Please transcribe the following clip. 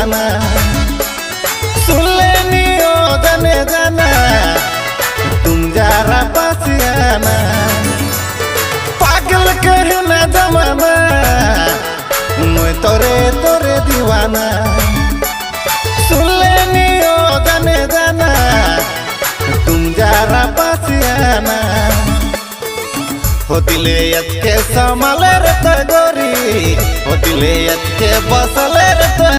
दीवाना सुन लेनी ओ जाने जाना तुम जरा पास आना पागल कहना जमाना मैं तोरे तोरे दीवाना सुन लेनी ओ जाने जाना तुम जरा पास आना होतिले के समाले रे गोरी होतिले के बसले रे।